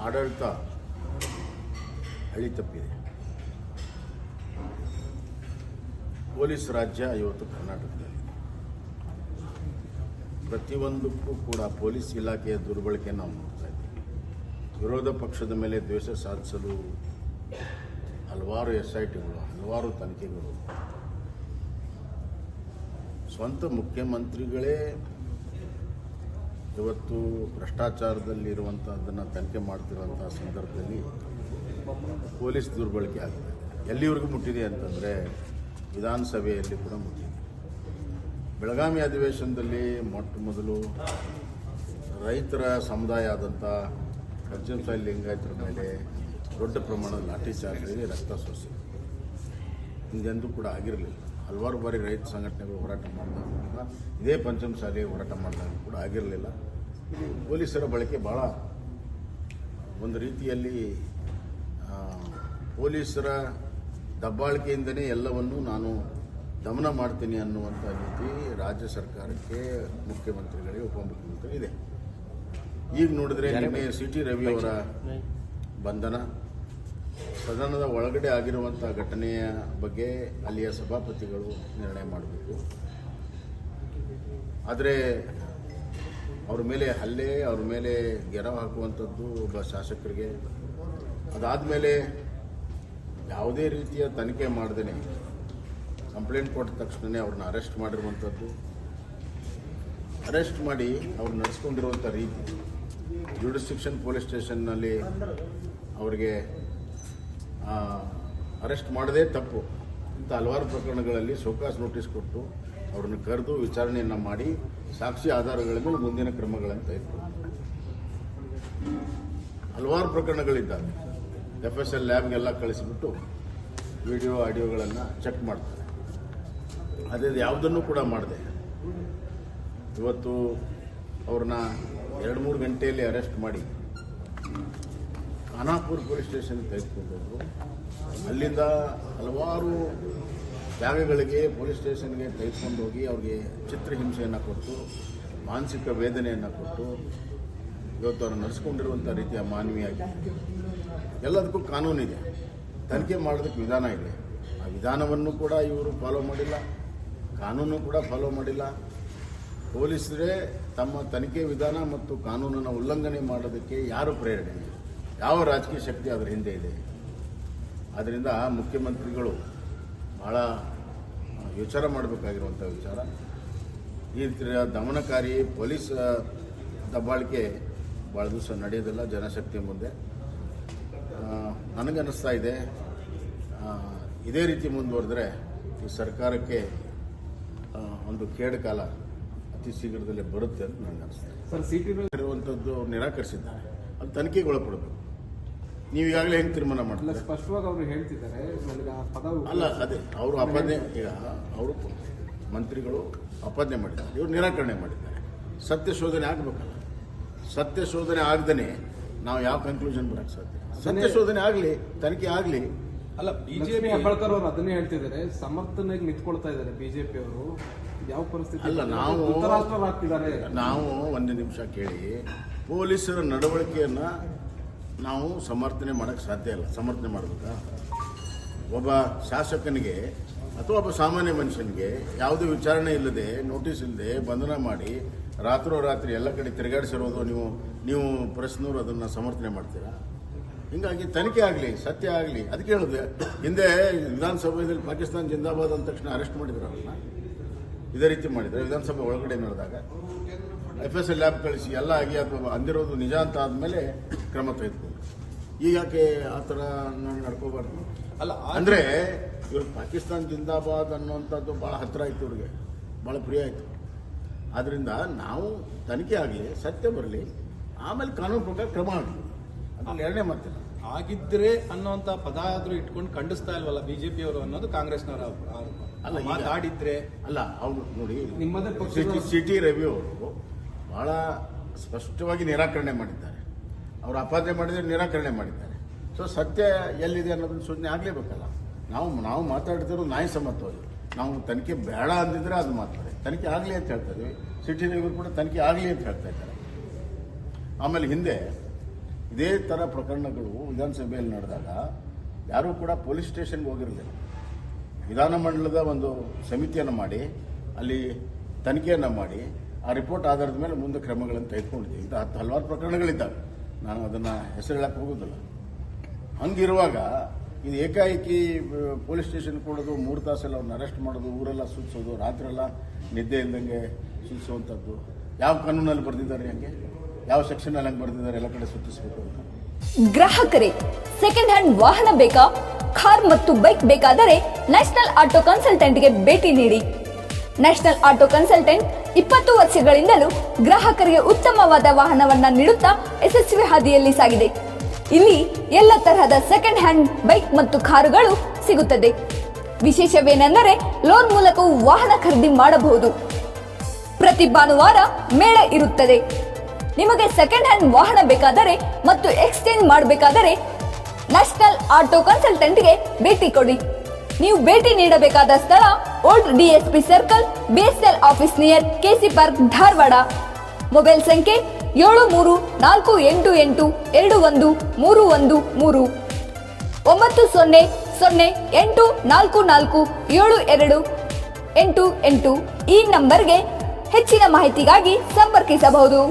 ಆಡಳಿತ ಹಳಿ ತಪ್ಪಿದೆ. ಪೊಲೀಸ್ ರಾಜ್ಯ ಇವತ್ತು ಕರ್ನಾಟಕದಲ್ಲಿ ಪ್ರತಿಯೊಂದಕ್ಕೂ ಕೂಡ ಪೊಲೀಸ್ ಇಲಾಖೆಯ ದುರ್ಬಳಕೆ ನಾವು ನೋಡ್ತಾ ಇದ್ದೀವಿ. ವಿರೋಧ ಪಕ್ಷದ ಮೇಲೆ ದ್ವೇಷ ಸಾಧಿಸಲು ಹಲವಾರು SITಗಳು, ಹಲವಾರು ತನಿಖೆಗಳು. ಸ್ವಂತ ಮುಖ್ಯಮಂತ್ರಿಗಳೇ ಇವತ್ತು ಭ್ರಷ್ಟಾಚಾರದಲ್ಲಿರುವಂಥದ್ದನ್ನು ತನಿಖೆ ಮಾಡ್ತಿರುವಂಥ ಸಂದರ್ಭದಲ್ಲಿ ಪೊಲೀಸ್ ದುರ್ಬಳಕೆ ಆಗಿದೆ. ಎಲ್ಲಿವರೆಗೂ ಮುಟ್ಟಿದೆ ಅಂತಂದರೆ ವಿಧಾನಸಭೆಯಲ್ಲಿ ಕೂಡ ಮುಟ್ಟಿದೆ. ಬೆಳಗಾವಿ ಅಧಿವೇಶನದಲ್ಲಿ ಮೊಟ್ಟ ಮೊದಲು ರೈತರ ಸಮುದಾಯ ಆದಂಥ ಪಂಚಮಸಾಲಿ ಲಿಂಗಾಯತರ ಮೇಲೆ ದೊಡ್ಡ ಪ್ರಮಾಣದ ಲಾಠಿ ಚಾರ್ಜ್ ರಕ್ತ ಸೋಸಿ ಹಿಂದೆಂದೂ ಕೂಡ ಆಗಿರಲಿಲ್ಲ. ಹಲವಾರು ಬಾರಿ ರೈತ ಸಂಘಟನೆಗಳು ಹೋರಾಟ ಮಾಡಿದಾಗ ಇದೇ ಪಂಚಮಸಾಲಿ ಹೋರಾಟ ಮಾಡಿದಾಗ ಕೂಡ ಆಗಿರಲಿಲ್ಲ. ಪೊಲೀಸರ ಬಳಕೆ ಭಾಳ ಒಂದು ರೀತಿಯಲ್ಲಿ ಪೊಲೀಸರ ದಬ್ಬಾಳಿಕೆಯಿಂದನೇ ಎಲ್ಲವನ್ನೂ ನಾನು ದಮನ ಮಾಡ್ತೀನಿ ಅನ್ನುವಂಥ ರೀತಿ ರಾಜ್ಯ ಸರ್ಕಾರಕ್ಕೆ, ಮುಖ್ಯಮಂತ್ರಿಗಳಿಗೆ, ಉಪಮುಖ್ಯಮಂತ್ರಿ ಇದೆ. ಈಗ ನೋಡಿದ್ರೆ ನಿನ್ನೆ CT ರವಿ ಅವರ ಬಂಧನ, ಸದನದ ಒಳಗಡೆ ಆಗಿರುವಂಥ ಘಟನೆಯ ಬಗ್ಗೆ ಅಲ್ಲಿಯ ಸಭಾಪತಿಗಳು ನಿರ್ಣಯ ಮಾಡಬೇಕು. ಆದರೆ ಅವ್ರ ಮೇಲೆ ಹಲ್ಲೆ, ಅವ್ರ ಮೇಲೆ ಗೆರವು ಹಾಕುವಂಥದ್ದು ಒಬ್ಬ ಶಾಸಕರಿಗೆ, ಅದಾದಮೇಲೆ ಯಾವುದೇ ರೀತಿಯ ತನಿಖೆ ಮಾಡದೇ ಕಂಪ್ಲೇಂಟ್ ಕೊಟ್ಟ ತಕ್ಷಣವೇ ಅವ್ರನ್ನ ಅರೆಸ್ಟ್ ಮಾಡಿರುವಂಥದ್ದು, ಅರೆಸ್ಟ್ ಮಾಡಿ ಅವ್ರು ನಡೆಸ್ಕೊಂಡಿರುವಂಥ ರೀತಿ, ಜ್ಯುಡಿಸ್ಟಿಕ್ಷನ್ ಪೊಲೀಸ್ ಸ್ಟೇಷನ್ನಲ್ಲಿ ಅವರಿಗೆ ಅರೆಸ್ಟ್ ಮಾಡದೇ ತಪ್ಪು ಇಂಥ ಹಲವಾರು ಪ್ರಕರಣಗಳಲ್ಲಿ ಶೋಕಾಸ್ ನೋಟಿಸ್ ಕೊಟ್ಟು ಅವ್ರನ್ನ ಕರೆದು ವಿಚಾರಣೆಯನ್ನು ಮಾಡಿ ಸಾಕ್ಷಿ ಆಧಾರಗಳ ಮೇಲೆ ಮುಂದಿನ ಕ್ರಮಗಳನ್ನು ತೆಗೆದುಕೊಳ್ತಾರೆ. ಹಲವಾರು ಪ್ರಕರಣಗಳಿದ್ದಾವೆ. FSL ಲ್ಯಾಬ್ಗೆಲ್ಲ ಕಳಿಸಿಬಿಟ್ಟು ವಿಡಿಯೋ ಆಡಿಯೋಗಳನ್ನು ಚೆಕ್ ಮಾಡ್ತಾರೆ. ಅದೇ ಯಾವುದನ್ನು ಕೂಡ ಮಾಡಿದೆ. ಇವತ್ತು ಅವ್ರನ್ನ 2-3 ಗಂಟೆಯಲ್ಲಿ ಅರೆಸ್ಟ್ ಮಾಡಿ ಖಾನಾಪುರ ಪೊಲೀಸ್ ಸ್ಟೇಷನ್ಗೆ ತೆಗೆದುಕೊಂಡು ಹೋದರು. ಅಲ್ಲಿಂದ ಹಲವಾರು ಜಾಗಗಳಿಗೆ ಪೊಲೀಸ್ ಸ್ಟೇಷನ್ಗೆ ತೆಗೆದುಕೊಂಡು ಹೋಗಿ ಅವ್ರಿಗೆ ಚಿತ್ರಹಿಂಸೆಯನ್ನು ಕೊಟ್ಟು, ಮಾನಸಿಕ ವೇದನೆಯನ್ನು ಕೊಟ್ಟು ಇವತ್ತು ಅವ್ರು ನಡೆಸ್ಕೊಂಡಿರುವಂಥ ರೀತಿಯ ಮಾನವೀಯಾಗಿ ಎಲ್ಲದಕ್ಕೂ ಕಾನೂನಿದೆ, ತನಿಖೆ ಮಾಡೋದಕ್ಕೆ ವಿಧಾನ ಇದೆ. ಆ ವಿಧಾನವನ್ನು ಕೂಡ ಇವರು ಫಾಲೋ ಮಾಡಿಲ್ಲ, ಕಾನೂನು ಕೂಡ ಫಾಲೋ ಮಾಡಿಲ್ಲ. ಪೊಲೀಸರೇ ತಮ್ಮ ತನಿಖೆ ವಿಧಾನ ಮತ್ತು ಕಾನೂನನ್ನು ಉಲ್ಲಂಘನೆ ಮಾಡೋದಕ್ಕೆ ಯಾರು ಪ್ರೇರಣೆ, ಯಾವ ರಾಜಕೀಯ ಶಕ್ತಿ ಅದರ ಹಿಂದೆ ಇದೆ? ಆದ್ದರಿಂದ ಮುಖ್ಯಮಂತ್ರಿಗಳು ಭಾಳ ವಿಚಾರ ಮಾಡಬೇಕಾಗಿರುವಂಥ ವಿಚಾರ. ಈ ರೀತಿಯ ದಮನಕಾರಿ ಪೊಲೀಸ್ ದಬ್ಬಾಳಿಕೆ ಭಾಳ ದಿವಸ ನಡೆಯೋದಿಲ್ಲ ಜನಶಕ್ತಿ ಮುಂದೆ. ನನಗನ್ನಿಸ್ತಾ ಇದೆ ಇದೇ ರೀತಿ ಮುಂದುವರೆದ್ರೆ ಈ ಸರ್ಕಾರಕ್ಕೆ ಒಂದು ಕೇಡು ಕಾಲ ಅತಿ ಶೀಘ್ರದಲ್ಲೇ ಬರುತ್ತೆ ಅಂತ ನನಗೆ ಅನಿಸ್ತದೆ. ಸರ್, CT ಇರುವಂಥದ್ದು ನಿರಾಕರಿಸಿದ್ದಾರೆ, ಅದು ತನಿಖೆಗೆ ಒಳಪಡಬೇಕು. ನೀವು ಈಗಾಗಲೇ ಹೆಂಗೆ ತೀರ್ಮಾನ ಮಾಡ್ತಾರೆ? ಸ್ಪಷ್ಟವಾಗಿ ಅವರು ಹೇಳ್ತಿದ್ದಾರೆ. ಅಲ್ಲ, ಅದೇ ಅವರು ಅಪಾದನೆ, ಈಗ ಅವರು ಮಂತ್ರಿಗಳು ಅಪಾದನೆ ಮಾಡಿದ್ದಾರೆ, ಇವರು ನಿರಾಕರಣೆ ಮಾಡಿದ್ದಾರೆ. ಸತ್ಯ ಶೋಧನೆ ಆಗಬೇಕಲ್ಲ. ಸತ್ಯ ಶೋಧನೆ ಆಗದೇ ನಾವು ಯಾವ ಕನ್ಕ್ಲೂಷನ್ ಬರೋಕ್ಕೆ ಸಾಧ್ಯ? ಸತ್ಯ ಶೋಧನೆ ಆಗಲಿ, ತನಿಖೆ ಆಗಲಿ. ಅಲ್ಲ, ಬಿಜೆಪಿ ಹೆಬ್ಬಾಳ್ಕರ್ ಅವರು ಅದನ್ನೇ ಹೇಳ್ತಿದ್ದಾರೆ, ಸಮರ್ಥನೆಗೆ ನಿಂತ್ಕೊಳ್ತಾ ಇದ್ದಾರೆ ಬಿಜೆಪಿ ಅವರು. ಯಾವ ಪರಿಸ್ಥಿತಿ? ಅಲ್ಲ, ನಾವು ಒಂದು ನಿಮಿಷ ಕೇಳಿ, ಪೊಲೀಸರ ನಡವಳಿಕೆಯನ್ನು ನಾವು ಸಮರ್ಥನೆ ಮಾಡೋಕ್ಕೆ ಸಾಧ್ಯ ಇಲ್ಲ. ಸಮರ್ಥನೆ ಮಾಡಬೇಕಾ? ಒಬ್ಬ ಶಾಸಕನಿಗೆ ಅಥವಾ ಒಬ್ಬ ಸಾಮಾನ್ಯ ಮನುಷ್ಯನಿಗೆ ಯಾವುದೇ ವಿಚಾರಣೆ ಇಲ್ಲದೆ, ನೋಟಿಸ್ ಇಲ್ಲದೆ ಬಂಧನ ಮಾಡಿ ರಾತ್ರೋರಾತ್ರಿ ಎಲ್ಲ ಕಡೆ ತಿರುಗಾಡಿಸಿರೋದು ನೀವು ಪ್ರೆಸ್ನವರು ಅದನ್ನು ಸಮರ್ಥನೆ ಮಾಡ್ತೀರಾ? ಹೀಗಾಗಿ ತನಿಖೆ ಆಗಲಿ, ಸತ್ಯ ಆಗಲಿ. ಅದಕ್ಕೆ ಹೇಳಿದೆ, ಹಿಂದೆ ವಿಧಾನಸಭೆಯಲ್ಲಿ ಪಾಕಿಸ್ತಾನ ಜಿಂದಾಬಾದ್ ಅಂದ ತಕ್ಷಣ ಅರೆಸ್ಟ್ ಮಾಡಿದ್ರು ಅವ್ರನ್ನ. ಇದೇ ರೀತಿ ಮಾಡಿದ್ರು ವಿಧಾನಸಭೆ ಒಳಗಡೆ ನಡೆದಾಗ. FSL ಲ್ಯಾಬ್ ಕಳಿಸಿ ಎಲ್ಲ ಆಗಿ ಅಥವಾ ಅಂದಿರೋದು ನಿಜ ಅಂತ ಆದಮೇಲೆ ಕ್ರಮ ತೆಗೆದುಕೊಂಡ್ರು. ಈಗ ಯಾಕೆ ಆ ಥರ ನಡ್ಕೋಬಾರ್ದು? ಅಲ್ಲ, ಅಂದರೆ ಇವ್ರು ಪಾಕಿಸ್ತಾನ ಜಿಂದಾಬಾದ್ ಅನ್ನುವಂಥದ್ದು ಭಾಳ ಹತ್ತಿರ ಆಯಿತು, ಇವ್ರಿಗೆ ಭಾಳ ಪ್ರಿಯ ಆಯಿತು. ಆದ್ದರಿಂದ ನಾವು ತನಿಖೆ ಆಗಲಿ, ಸತ್ಯ ಬರಲಿ, ಆಮೇಲೆ ಕಾನೂನು ಪ್ರಕಾರ ಕ್ರಮ ಆಗಲಿ. ಅದ್ರಲ್ಲಿ ಎರಡನೇ ಮಾತಿಲ್ಲ. ಆಗಿದ್ರೆ ಅನ್ನೋಂಥ ಪದ ಆದರೂ ಇಟ್ಕೊಂಡು ಖಂಡಿಸ್ತಾ ಇಲ್ವಲ್ಲ ಬಿಜೆಪಿ ಅವರು ಅನ್ನೋದು ಕಾಂಗ್ರೆಸ್ನವರ ಆರೋಪ. ಅಲ್ಲ, ಮಾತಾಡಿದ್ರೆ ಅಲ್ಲ, ಅವ್ರು ನೋಡಿ, ನಿಮ್ಮದೇ CT ರವಿ ಅವರು ಭಾಳ ಸ್ಪಷ್ಟವಾಗಿ ನಿರಾಕರಣೆ ಮಾಡಿದ್ದಾರೆ. ಅವರು ಅಪಾದನೆ ಮಾಡಿದರೆ ನಿರಾಕರಣೆ ಮಾಡಿದ್ದಾರೆ. ಸೊ ಸತ್ಯ ಎಲ್ಲಿದೆ ಅನ್ನೋದನ್ನ ಸೂಚನೆ ಆಗಲೇಬೇಕಲ್ಲ. ನಾವು ಮಾತಾಡ್ತಿರೋ ನ್ಯಾಯಸಮ್ಮತವಾಗಿ. ನಾವು ತನಿಖೆ ಬೇಡ ಅಂದಿದ್ರೆ ಅದು ಮಾತಾಡಿ, ತನಿಖೆ ಆಗಲಿ ಅಂತ ಹೇಳ್ತಾ ಇದ್ವಿ. CT ರವಿ ಕೂಡ ತನಿಖೆ ಆಗಲಿ ಅಂತ ಹೇಳ್ತಾ ಇದ್ದಾರೆ. ಆಮೇಲೆ ಹಿಂದೆ ಇದೇ ಥರ ಪ್ರಕರಣಗಳು ವಿಧಾನಸಭೆಯಲ್ಲಿ ನಡೆದಾಗ ಯಾರೂ ಕೂಡ ಪೊಲೀಸ್ ಸ್ಟೇಷನ್ಗೆ ಹೋಗಿರಲಿಲ್ಲ. ವಿಧಾನಮಂಡಲದ ಒಂದು ಸಮಿತಿಯನ್ನು ಮಾಡಿ ಅಲ್ಲಿ ತನಿಖೆಯನ್ನು ಮಾಡಿ ಆ ರಿಪೋರ್ಟ್ ಆಧಾರದ ಮೇಲೆ ಮುಂದೆ ಕ್ರಮಗಳನ್ನು ತೆಗೆದುಕೊಂಡಿದ್ದೀವಿ. ಇಂಥ ಹಲವಾರು ಪ್ರಕರಣಗಳಿದ್ದಾವೆ, ನಾನು ಅದನ್ನು ಹೆಸರು ಹೇಳಕ್ಕೆ ಹೋಗೋದಿಲ್ಲ. ಹಂಗಿರುವಾಗ ಇದು ಏಕಾಏಕಿ ಪೊಲೀಸ್ ಸ್ಟೇಷನ್ ಕೊಡೋದು, 3 ತಾಸೆಲ್ಲ ಅವ್ರನ್ನ ಅರೆಸ್ಟ್ ಮಾಡೋದು, ಊರೆಲ್ಲ ಸುತ್ತಿಸೋದು, ರಾತ್ರೆಲ್ಲ ನಿದ್ದೆ ಇಲ್ದಂಗೆ ಸುತ್ತಿಸುವಂಥದ್ದು ಯಾವ ಕಾನೂನಲ್ಲಿ ಬರೆದಿದ್ದಾರೆ? ಹಂಗೆ ಯಾವ ಸೆಕ್ಷನಲ್ಲಿ ಹಂಗೆ ಬರೆದಿದ್ದಾರೆ ಎಲ್ಲ ಕಡೆ ಸುತ್ತಿಸಬೇಕು ಅಂತ? ಗ್ರಾಹಕರೇ, ಸೆಕೆಂಡ್ ಹ್ಯಾಂಡ್ ವಾಹನ ಬೇಕಾ? ಕಾರ್ ಮತ್ತು ಬೈಕ್ ಬೇಕಾದರೆ ನ್ಯಾಷನಲ್ ಆಟೋ ಕನ್ಸಲ್ಟೆಂಟ್ಗೆ ಭೇಟಿ ನೀಡಿ. ನ್ಯಾಷನಲ್ ಆಟೋ ಕನ್ಸಲ್ಟೆಂಟ್ 20 ವರ್ಷಗಳಿಂದಲೂ ಗ್ರಾಹಕರಿಗೆ ಉತ್ತಮವಾದ ವಾಹನವನ್ನ ನೀಡುತ್ತಾ ಯಶಸ್ವಿ ಹಾದಿಯಲ್ಲಿ ಸಾಗಿದೆ. ಇಲ್ಲಿ ಎಲ್ಲ ತರಹದ ಸೆಕೆಂಡ್ ಹ್ಯಾಂಡ್ ಬೈಕ್ ಮತ್ತು ಕಾರುಗಳು ಸಿಗುತ್ತದೆ. ವಿಶೇಷವೇನೆಂದರೆ ಲೋನ್ ಮೂಲಕವೂ ವಾಹನ ಖರೀದಿ ಮಾಡಬಹುದು. ಪ್ರತಿ ಭಾನುವಾರ ಮೇಳ ಇರುತ್ತದೆ. ನಿಮಗೆ ಸೆಕೆಂಡ್ ಹ್ಯಾಂಡ್ ವಾಹನ ಬೇಕಾದರೆ ಮತ್ತು ಎಕ್ಸ್ಚೇಂಜ್ ಮಾಡಬೇಕಾದರೆ ನ್ಯಾಷನಲ್ ಆಟೋ ಕನ್ಸಲ್ಟೆಂಟ್ಗೆ ಭೇಟಿ ಕೊಡಿ. ನೀವು ಭೇಟಿ ನೀಡಬೇಕಾದ ಸ್ಥಳ old DSP circle, BSL office near KC park, Dharwad. Mobile ಸಂಖ್ಯೆ 7348821313 9008447288. ಈ ನಂಬರ್ಗೆ ಹೆಚ್ಚಿನ ಮಾಹಿತಿಗಾಗಿ ಸಂಪರ್ಕಿಸಬಹುದು.